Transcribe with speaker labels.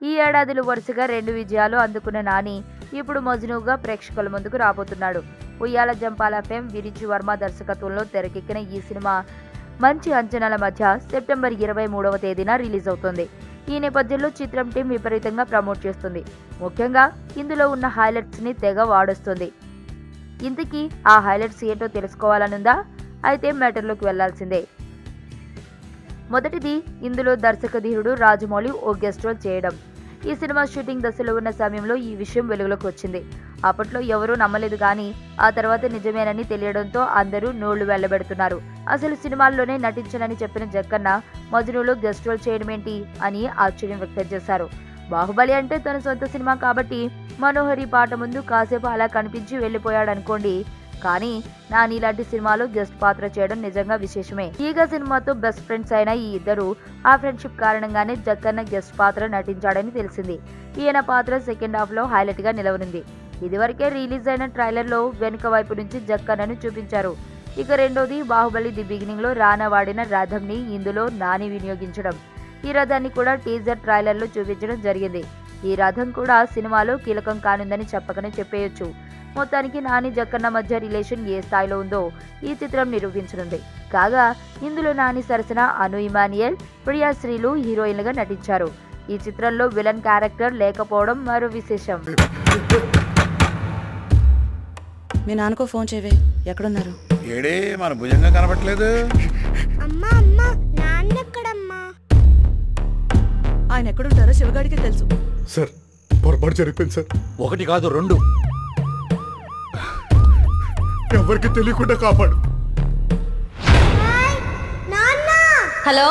Speaker 1: ఈ ఏడాదిలో వరుసగా 2 విజయాలు అందుకున్న నాని ఇప్పుడు మజ్నుగా ప్రేక్షకుల ముందుకు రాబోతున్నాడు. ఉయ్యాల జంపాల ఫేమ్ విరిచి వర్మ దర్శకత్వంలో తెరకెక్కిన ఈ సినిమా మంచి అంచనాల మధ్య సెప్టెంబర్ 23వ తేదీన రిలీజ్ అవుతుంది. ఈ నేపథ్యంలో చిత్రం టీం విపరీతంగా ప్రమోట్ చేస్తుంది. ముఖ్యంగా ఇందులో ఉన్న హైలైట్స్ ని తెగ వాడుస్తుంది. ఇంతకీ ఆ హైలైట్స్ ఏంటో తెలుసుకోవాలనుందా? అయితే మ్యాటర్లోకి వెళ్లాల్సిందే. మొదటిది, ఇందులో దర్శకధీరుడు రాజమౌళి ఓ గెస్ట్ రోల్ చేయడం. ఈ సినిమా షూటింగ్ దశలో ఉన్న సమయంలో ఈ విషయం వెలుగులోకి వచ్చింది. అప్పట్లో ఎవరూ నమ్మలేదు, కానీ ఆ తర్వాత నిజమేనని తెలియడంతో అందరూ నోళ్లు వెళ్లబెడుతున్నారు. అసలు సినిమాల్లోనే నటించనని చెప్పిన జక్కన్న మజ్నులో గెస్ట్ రోల్ చేయడమేంటి అని ఆశ్చర్యం వ్యక్తం చేశారు. బాహుబలి అంటే తన సొంత సినిమా కాబట్టి మనోహరి పాట ముందు కాసేపు అలా కనిపించి వెళ్లిపోయాడనుకోండి. కానీ నాని ఇలాంటి సినిమాలో గెస్ట్ పాత్ర చేయడం నిజంగా విశేషమే. ఈగ సినిమాతో బెస్ట్ ఫ్రెండ్స్ అయిన ఈ ఇద్దరు ఆ ఫ్రెండ్షిప్ కారణంగానే జక్కన్న గెస్ట్ పాత్ర నటించాడని తెలిసింది. ఈయన పాత్ర సెకండ్ హాఫ్ లో హైలైట్ గా నిలవనుంది. ఇదివరకే రిలీజ్ అయిన ట్రైలర్ లో వెనుక వైపు నుంచి జక్కన్నను చూపించారు. ఇక రెండోది, బాహుబలి ది బిగినింగ్ లో రానా వాడిన రథం ని ఇందులో నాని వినియోగించడం. ఈ రథాన్ని కూడా టీజర్ ట్రైలర్ లో చూపించడం జరిగింది. ఈ రథం కూడా సినిమాలో కీలకం కానుందని చెప్పకనే చెప్పేయొచ్చు. మొత్తానికి నాని జక్కన్న మధ్య రిలేషన్ ఏ స్థాయిలో ఉందో ఈ చిత్రం నిరూపించనుంది. కాగా ఇందులో నాని సరసన అను ఇమానియల్, ప్రియా శ్రీలు హీరోయిన్లుగా నటించారు. ఈ చిత్రంలో విలన్ క్యారెక్టర్ లేకపోవడం మరో విశేషం.
Speaker 2: మీ నాన్నకో ఫోన్ చేయవే, ఎక్కడున్నారు?
Speaker 3: ఏడే మన భుజంగా కనబట్లేదు.
Speaker 4: అమ్మా అమ్మా నాన్న ఎక్కడమ్మా?
Speaker 2: ఆయన ఎక్కడుంటారో శివగాడికి తెలుసు.
Speaker 5: సార్ పొరపాటు జరిగిపోయింది సార్.
Speaker 3: 1 కాదు 2.
Speaker 5: ఎవరికి తెలియకుండా కాపాడు.
Speaker 4: నాన్న
Speaker 2: హలో